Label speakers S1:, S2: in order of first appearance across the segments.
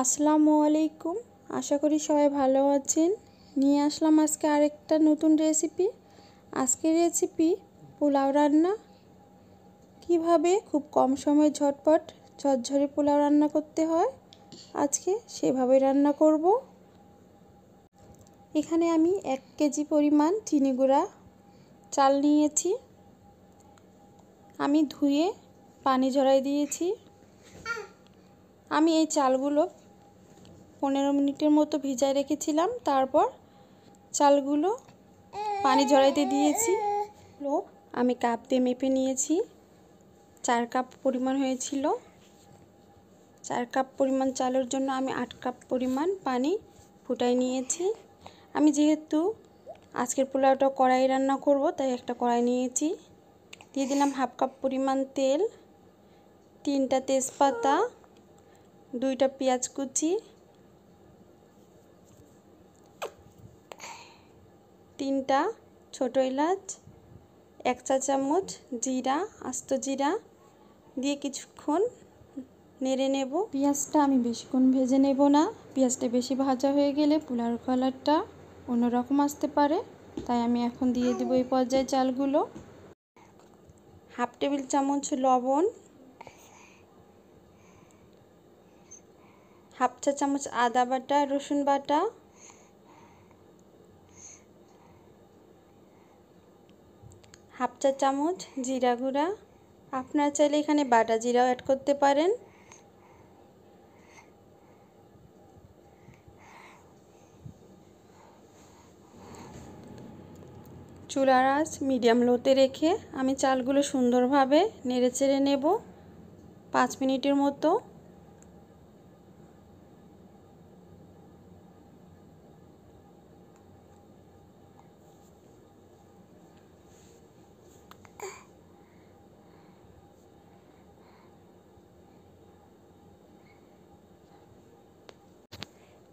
S1: আসসালামু আলাইকুম। আশা করি সবাই ভালো আছেন। নিয়ে আসলাম আজকে আরেকটা নতুন রেসিপি। আজকের রেসিপি পোলাও রান্না। কিভাবে খুব কম সময়ে ঝটপট ঝরঝরে পোলাও রান্না করতে হয় আজকে সেভাবে রান্না করব। এখানে আমি 1 কেজি পরিমাণ চিনি গুঁড়া চাল নিয়েছি। আমি ধুয়ে পানি ঝরাই দিয়েছি। আমি এই চালগুলো 15 মিনিটের মতো ভিজায় রেখেছিলাম। তারপর চালগুলো পানি ঝরাইতে দিয়েছি। আমি কাপ দিয়ে মেপে নিয়েছি। 4 কাপ পরিমাণ হয়েছিল। 4 কাপ পরিমাণ চালের জন্য আমি 8 কাপ পরিমাণ পানি ফুটাই নিয়েছি। আমি যেহেতু আজকের পোলাওটা কড়াই রান্না করব, তাই একটা কড়াই নিয়েছি। দিয়ে দিলাম হাফ কাপ পরিমাণ তেল, 3টা তেজপাতা, 2টা পেঁয়াজ কুচি, 3টা ছোট এলাচ, 1 চা চামচ জিরা, আস্ত জিরা দিয়ে কিছুক্ষণ নেড়ে নেব। পেঁয়াজটা আমি বেশিক্ষণ ভেজে নেব না। পেঁয়াজটা বেশি ভাজা হয়ে গেলে পোলাওর কালারটা অন্যরকম আসতে পারে, তাই আমি এখন দিয়ে দেব এই পর্যায়ে চালগুলো। হাফ টেবিল চামচ লবণ, হাফ চা চামচ আদা বাটা, রসুন বাটা, হাফ চা চামচ জিরা গুঁড়া। আপনারা চাইলে এখানে বাটা জিরাও অ্যাড করতে পারেন। চুলার আঁচ মিডিয়াম লোতে রেখে আমি চালগুলো সুন্দরভাবে নেড়েচেড়ে নেব 5 মিনিটের মতো।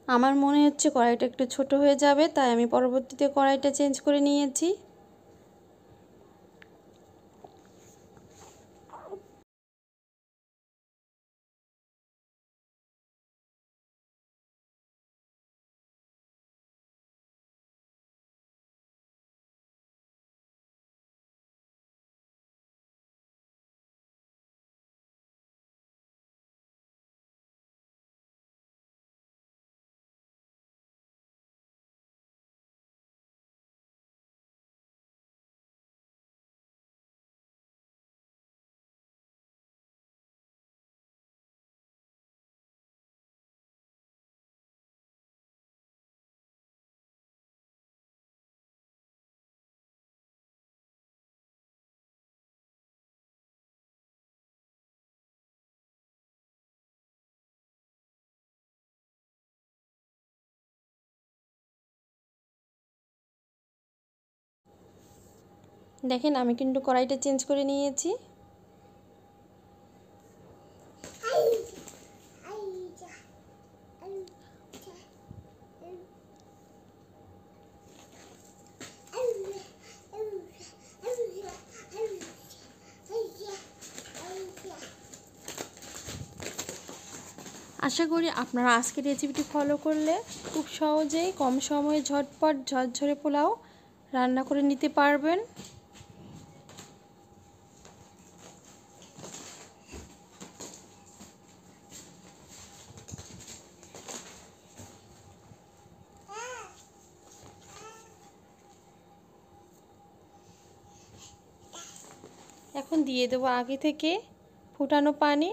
S1: আমার মনে হচ্ছে কড়াইটা একটু ছোট হয়ে যাবে, তাই আমি পরবর্তীতে কড়াইটা চেঞ্জ করে নিয়েছি। দেখেন আমি কিন্তু কড়াইটা চেঞ্জ করে নিয়েছি। আশা করি আপনারা আজকের রেসিপিটি ফলো করলে খুব সহজেই কম সময়ে ঝটপট ঝরঝরে পোলাও রান্না করে নিতে পারবেন। এখন দিয়ে দেবো আগে থেকে ফুটানো পানি।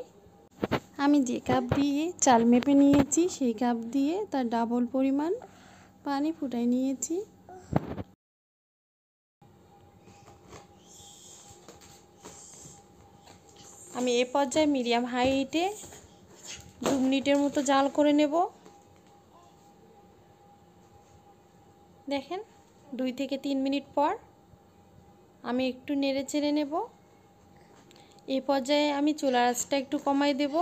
S1: আমি যে কাপ দিয়ে চাল মেপে নিয়েছি সেই কাপ দিয়ে তার ডাবল পরিমাণ পানি ফুটাই নিয়েছি। আমি এ পর্যায়ে মিডিয়াম হাই হিটে 2 মিনিটের মতো জাল করে নেব। দেখেন 2 থেকে 3 মিনিট পর আমি একটু নেড়ে চেড়ে নেব। এই পর্যায়ে আমি চুলার আঁচটা একটু কমাই দেব।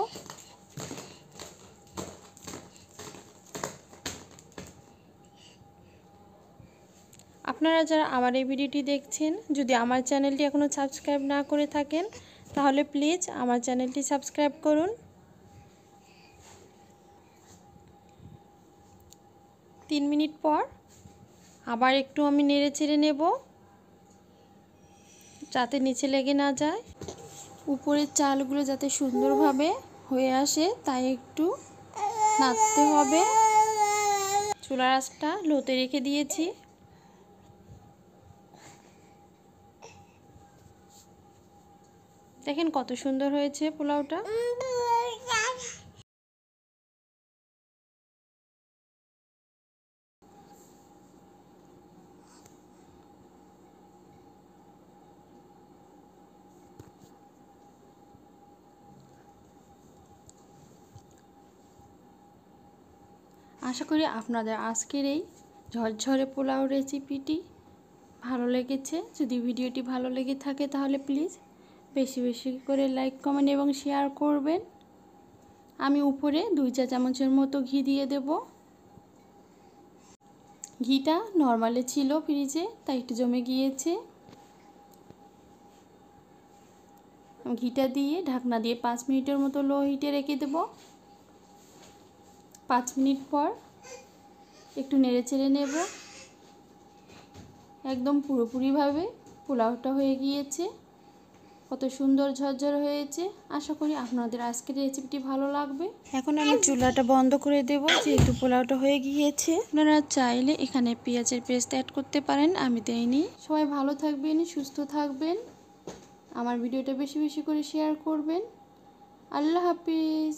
S1: আপনারা যারা আমার এই ভিডিওটি দেখছেন, যদি আমার চ্যানেলটি এখনও সাবস্ক্রাইব না করে থাকেন তাহলে প্লিজ আমার চ্যানেলটি সাবস্ক্রাইব করুন। 3 মিনিট পর আবার একটু আমি নেড়ে চেড়ে নেব, যাতে নিচে লেগে না যায়। উপরের চালগুলো যাতে সুন্দরভাবে হয়ে আসে তাই একটু নাড়তে হবে। চুলার আঁচটা লোতে রেখে দিয়েছি। দেখেন কত সুন্দর হয়েছে পোলাওটা। আশা করি আপনাদের আজকের এই ঝরঝরে পোলাও রেসিপিটি ভালো লেগেছে। যদি ভিডিওটি ভালো লেগে থাকে তাহলে প্লিজ বেশি বেশি করে লাইক, কমেন্ট এবং শেয়ার করবেন। আমি উপরে 2 চা চামচের মতো ঘি দিয়ে দেব। ঘিটা নরমালে ছিল ফ্রিজে, তাই একটু জমে গিয়েছে। ঘিটা দিয়ে ঢাকনা দিয়ে 5 মিনিটের মতো লো হিটে রেখে দেব। 5 মিনিট পর একটু নেড়ে চেড়ে নেব। একদম পুরোপুরিভাবে পোলাওটা হয়ে গিয়েছে। কত সুন্দর ঝরঝর হয়েছে। আশা করি আপনাদের আজকের রেসিপিটি ভালো লাগবে। এখন আমি চুলাটা বন্ধ করে দেব, যেহেতু পোলাওটা হয়ে গিয়েছে। আপনারা চাইলে এখানে পেঁয়াজের পেস্ট অ্যাড করতে পারেন, আমি দেইনি। সবাই ভালো থাকবেন, সুস্থ থাকবেন। আমার ভিডিওটা বেশি বেশি করে শেয়ার করবেন। আল্লাহ হাফিজ।